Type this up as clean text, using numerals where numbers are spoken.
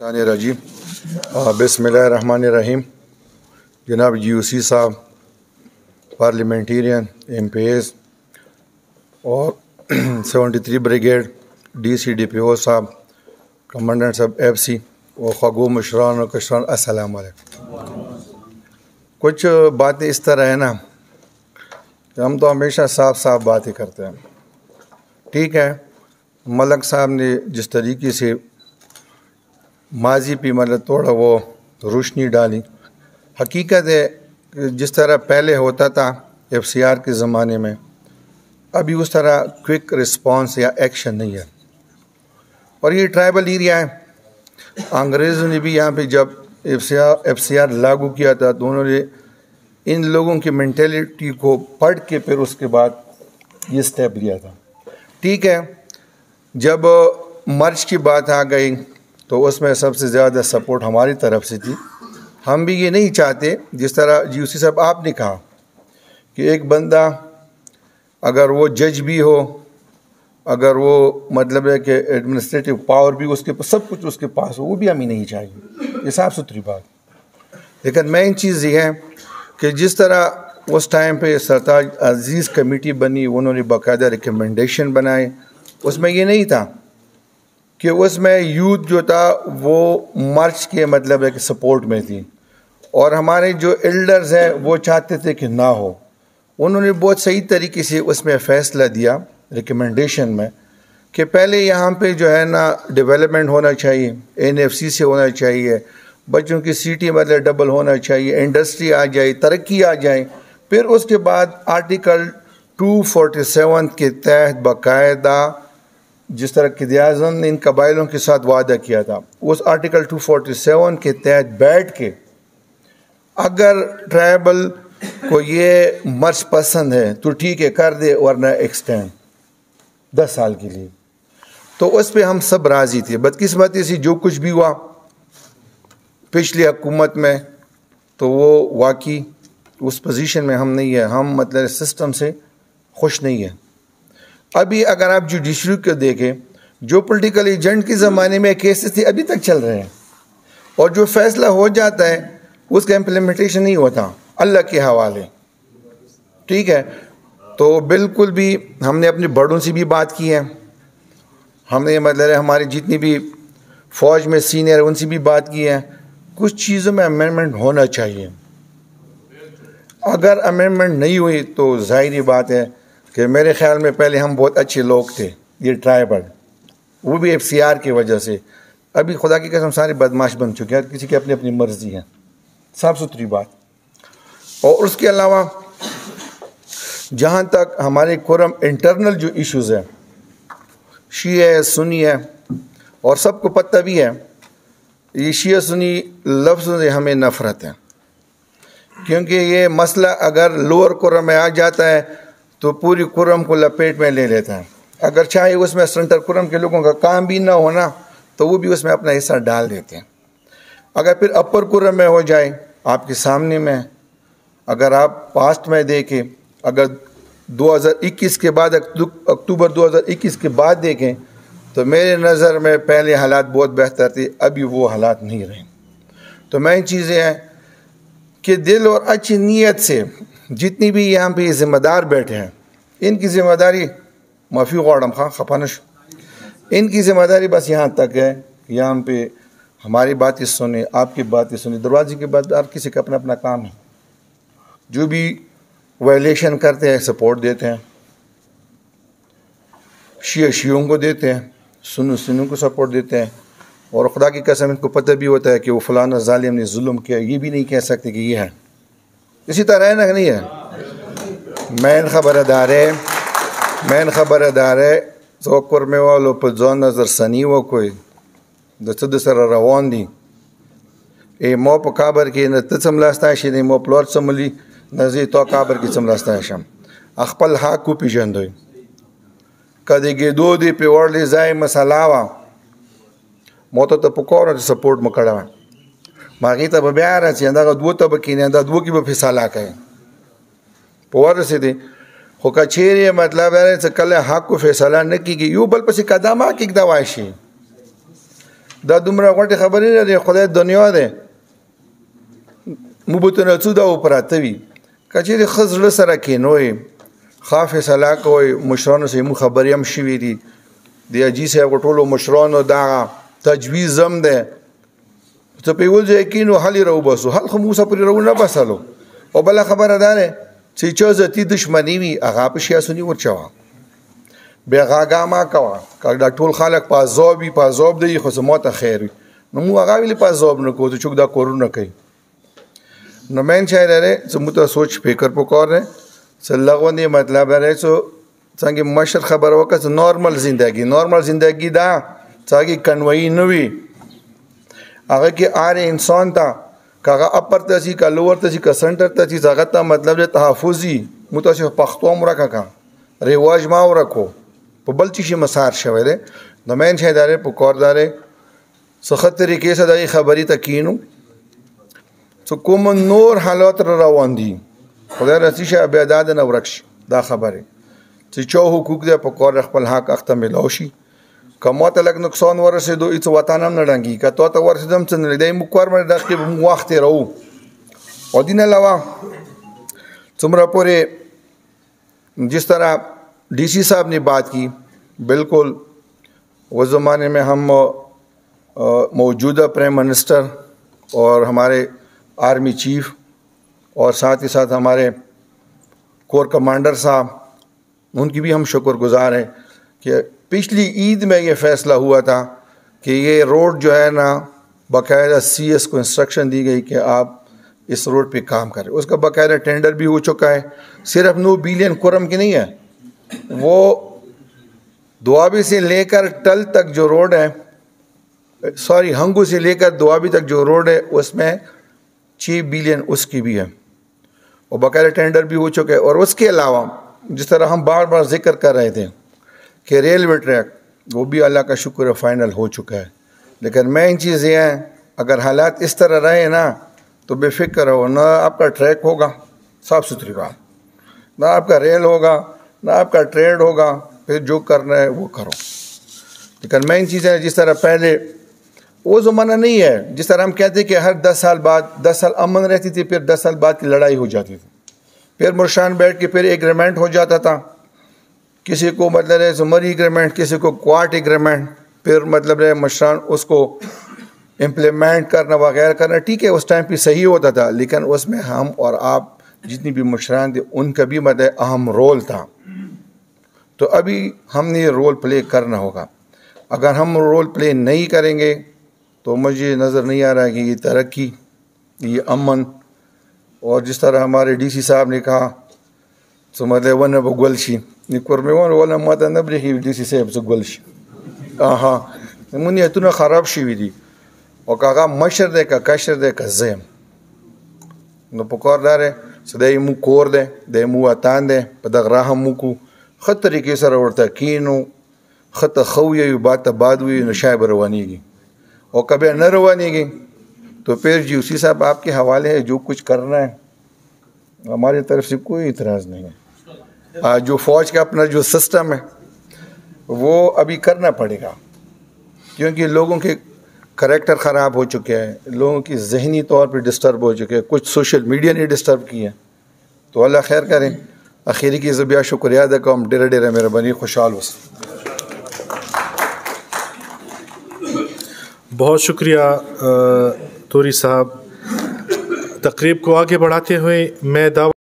रजीम बिस्मिल्लाहिर्रहमानिर्रहीम। जनाब यूसी साहब, पार्लियामेंटेरियन MPs और 73 ब्रिगेड DCDPO साहब, कमांडेंट साहब FC और खगो मुशरान और कशरान, अस्सलाम वालेकुम। कुछ बातें इस तरह है ना कि हम तो हमेशा साफ साफ बातें करते हैं। ठीक है, मलक साहब ने जिस तरीके से माजी पे मतलब थोड़ा वो रोशनी डाली, हकीकत है कि जिस तरह पहले होता था FCR के ज़माने में, अभी उस तरह क्विक रिस्पांस या एक्शन नहीं है। और ये ट्राइबल एरिया है। अंग्रेज़ों ने भी यहाँ पे जब FCR लागू किया था तो उन्होंने इन लोगों की मेंटेलिटी को पढ़ के फिर उसके बाद ये स्टेप लिया था। ठीक है, जब मर्ज की बात आ गई तो उसमें सबसे ज़्यादा सपोर्ट हमारी तरफ से थी। हम भी ये नहीं चाहते, जिस तरह यूसी साहब आपने कहा कि एक बंदा अगर वो जज भी हो, अगर वो मतलब है कि एडमिनिस्ट्रेटिव पावर भी उसके पास, सब कुछ उसके पास हो, वो भी हमें नहीं चाहिए। ये साफ सुथरी बात। लेकिन मेन चीज़ ये है कि जिस तरह उस टाइम पे सरताज अजीज़ कमेटी बनी, उन्होंने बाकायदा रिकमेंडेशन बनाए। उसमें ये नहीं था कि उसमें यूथ जो था वो मार्च के मतलब है कि सपोर्ट में थी, और हमारे जो एल्डर्स हैं वो चाहते थे कि ना हो। उन्होंने बहुत सही तरीके से उसमें फ़ैसला दिया रिकमेंडेशन में कि पहले यहाँ पे जो है ना डेवलपमेंट होना चाहिए, NFC से होना चाहिए, बच्चों की सीटी मतलब डबल होना चाहिए, इंडस्ट्री आ जाए, तरक्की आ जाए। फिर उसके बाद आर्टिकल 247 के तहत बाकायदा जिस तरह क़ायद-ए-आज़म ने इन कबाइलों के साथ वादा किया था, उस आर्टिकल 247 के तहत बैठ के अगर ट्राइबल को ये मर्ज पसंद है तो ठीक है कर दे, वरना एक्सटेंड 10 साल के लिए। तो उस पर हम सब राज़ी थे। बदकिस्मती से जो कुछ भी हुआ पिछली हुकूमत में, तो वो वाकई उस पोजीशन में हम नहीं है। हम मतलब सिस्टम से खुश नहीं है। अभी अगर आप जुडिशरी को देखें, जो पॉलिटिकल एजेंट के ज़माने में केसेस थे अभी तक चल रहे हैं, और जो फैसला हो जाता है उसका इम्प्लीमेंटेशन नहीं होता, अल्लाह के हवाले। ठीक है, तो बिल्कुल भी हमने अपने बड़ों से भी बात की है, हमने मतलब हमारे जितनी भी फ़ौज में सीनियर उनसे भी बात की है। कुछ चीज़ों में अमेंडमेंट होना चाहिए। अगर अमेंडमेंट नहीं हुई तो ज़ाहिर बात है कि मेरे ख़्याल में पहले हम बहुत अच्छे लोग थे, ये ट्राइबल, वो भी FCR की वजह से। अभी खुदा की कसम सारे बदमाश बन चुके हैं, किसी की अपनी अपनी मर्ज़ी है, साफ सुथरी बात। और उसके अलावा जहाँ तक हमारे कुरम इंटरनल जो इश्यूज़ हैं, शिया है, सुन्नी है, और सबको पता भी है ये शिया सुन्नी लफ्ज़ों से हमें नफ़रत है, क्योंकि ये मसला अगर लोअर कुरम में आ जाता है तो पूरी कुरम को लपेट में ले लेता है। अगर चाहे उसमें सेंटर कुरम के लोगों का काम भी ना होना तो वो भी उसमें अपना हिस्सा डाल देते हैं। अगर फिर अपर कुरम में हो जाए, आपके सामने में अगर आप पास्ट में देखें, अगर 2021 के बाद अक्टूबर 2021 के बाद देखें तो मेरे नज़र में पहले हालात बहुत बेहतर थे, अभी वो हालात नहीं रहे। तो मेन चीज़ें हैं कि दिल और अच्छी नीयत से जितनी भी यहाँ पे ज़िम्मेदार बैठे हैं, इनकी ज़िम्मेदारी माफ़ी गौड़म खां खपानश, इनकी ज़िम्मेदारी बस यहाँ तक है कि यहाँ पे हमारी बातें सुने, आपकी बातें सुने। दरवाजे के बाद हर किसी का अपना अपना काम है। जो भी वायलेशन करते हैं सपोर्ट देते हैं, शियों को देते हैं, सुन्नों को सपोर्ट देते हैं, और खुदा की कसम इनको पता भी होता है कि वो फलाना जालिम ने जुल्म किया, ये भी नहीं कह सकते कि ये है। इसी तरह है ना, नहीं है। मैन खबरदार है तो कुरमे वालों पर जो नज़र सनी वो कोई दस सर रवान दी ए मो प काबर की न तमलास्ता शे मो प्लॉट समली नजी तो काबर की समलास्ता शम अखपल हा को पिजंदो कदे गे दो दे पे वर्ले जाए मसलावा मोतो तो पकोर सपोर्ट मकड़ा मागी तब ब्यारा से अंदा दो तब की ने दो की फैसला कहे पोर से दे हो कचेरी मतलब है से कल हक को फैसला न की यू बल पसी कदम की दवाशी دا دومره غټې خبرې نه دی، خدای دنیا دی، موږ به ته نڅو دا پراته وي. که چېرې ښه زړه سره کښېنوئ، ښه فیصله کوئ، مشرانو سره مونږ خبرې هم شوي دي، د حاجي صاحب ټولو مشرانو دغه تجویز هم دی، ته په یوه ځای کښېنو حل یې راوباسو، حل خو موږ پورې راونه باسلو. او بله خبره دا دی چې چا ذاتي دشمني وي هغه په سیاسوني ورچوه، بیا غاګا ما کوه. که دا ټول خلک په عذاب وي، په عذاب دی خو زما ته خیر وي، نو موږ هغه ولې په عذاب نه کوو چې څوک دا کارونه کوي. نو مین شاید ہے سو مجھے سوچ فکر پکار ہے سو لغونی مطلب ہے سو څنګه مشر خبر وکړه سو نارمل زندگی دا څنګه کنوئی نوی هغه کې آر انسان تا کاغه اپر تسی کا لوور تسی کا سنٹر تسی هغه ته مطلب ہے تحفظی متاسف پښتو مرکه کا رواج ما ورکو په بل چی مسار شوه ده. نو مین شاید ہے پکار داره سخت طریقې سره د خبرې تکینو سو کوم نور حالات را روان دي، خدای رسی شه بیا داد نه ورک شي. دا خبره چې چا حقوق دی په کار خپل حق اخته ملاو شي، که ما ته لږ نقصان ورسېدو هېڅ وطن هم نه ډنګېږي، که تا ته ورسېدم څه نه دی موږ کار باندې داسې کې به موږ وخت تېروو. اور دین علاوہ څومره پورې جس طرح ڈی سی صاحب نے بات کی، بالکل اس زمانے میں ہم موجودہ پرائم منسٹر اور ہمارے آرمی چیف اور ساتھ ہی ساتھ ہمارے کور کمانڈر صاحب، ان کی بھی ہم شکر گزار ہیں کہ پچھلی عید میں یہ فیصلہ ہوا تھا کہ یہ روڈ جو ہے نا باقاعدہ سی ایس کو انسٹرکشن دی گئی کہ آپ اس روڈ پہ کام کریں. اس کا باقاعدہ ٹینڈر بھی ہو چکا ہے، صرف 9 بلین کرم کی نہیں ہے، وہ دوابی سے لے کر ٹل تک جو روڈ ہے، سوری ہنگو سے لے کر دوابی تک جو روڈ ہے اس میں 6 بلین اس کی بھی ہے، اور باقاعدہ ٹینڈر بھی ہو چکے. اور اس کے علاوہ جس طرح ہم بار بار ذکر کر رہے تھے کہ ریلوے ٹریک وہ بھی اللہ کا شکر ہے فائنل ہو چکا ہے. لیکن مین چیز یہ ہے اگر حالات اس طرح رہے نا تو بے فکر ہو، نہ آپ کا ٹریک ہوگا صاف ستھری بات، نہ آپ کا ریل ہوگا، نہ آپ کا ٹریڈ ہوگا، پھر جو کرنا ہے وہ کرو. لیکن مین چیز ہے جس طرح پہلے وہ زمانہ نہیں ہے جس طرح ہم کہتے ہیں کہ ہر 10 سال بعد 10 سال امن رہتی تھی، پھر 10 سال بعد کی لڑائی ہو جاتی تھی، پھر مرشان بیٹھ کے پھر ایگریمنٹ ہو جاتا تھا، کسی کو مطلب ہے زمری ایگریمنٹ، کسی کو کوارٹ ایگریمنٹ، پھر مطلب ہے مشران اس کو امپلیمنٹ کرنا وغیرہ کرنا. ٹھیک ہے اس ٹائم پہ صحیح ہوتا تھا، لیکن اس میں ہم اور آپ جتنی بھی مشران تھے ان کا بھی مطلب اہم رول تھا. تو ابھی ہم نے رول پلے کرنا ہوگا. اگر ہم رول پلے نہیں کریں گے تو مجھے نظر نہیں آ رہا کہ یہ ترقی، یہ امن، اور جس طرح ہمارے ڈی سی صاحب نے کہا تو مطلب ون بگولشی نکور میں والا ماتا نبری ڈی سی صاحب سے گولشی ہاں منیتونه خراب شوي دي او که هغه مشر دی که کشر دی که زه یم نو پکار داره چې دی مو کور دی دی مو وطن دی په دغه راه هم وکړو ښه طریقې سره ورته کښېنو ښه ته ښه ووایو باد ته باد ووایو نو شاید به روانېږي او که بیا نه روانېږي تو پھر جی اسی صاحب آپ کے حوالے ہے جو کچھ کرنا ہے ہماری طرف سے کوئی اعتراض نہیں ہے. جو فوج کا اپنا جو سسٹم ہے وہ ابھی کرنا پڑے گا کیونکہ لوگوں کے کریکٹر خراب ہو چکے ہیں، لوگوں کی ذہنی طور پہ ڈسٹرب ہو چکے ہیں، کچھ سوشل میڈیا نے ڈسٹرب کی ہے. تو اللہ خیر کریں. اخیری کی زبیہ شکریہ ادا کو ہم ڈیرہ ڈیرہ مہربانی خوشحال ہو. بہت شکریہ توری صاحب. تقریب کو آگے بڑھاتے ہوئے میں دعوت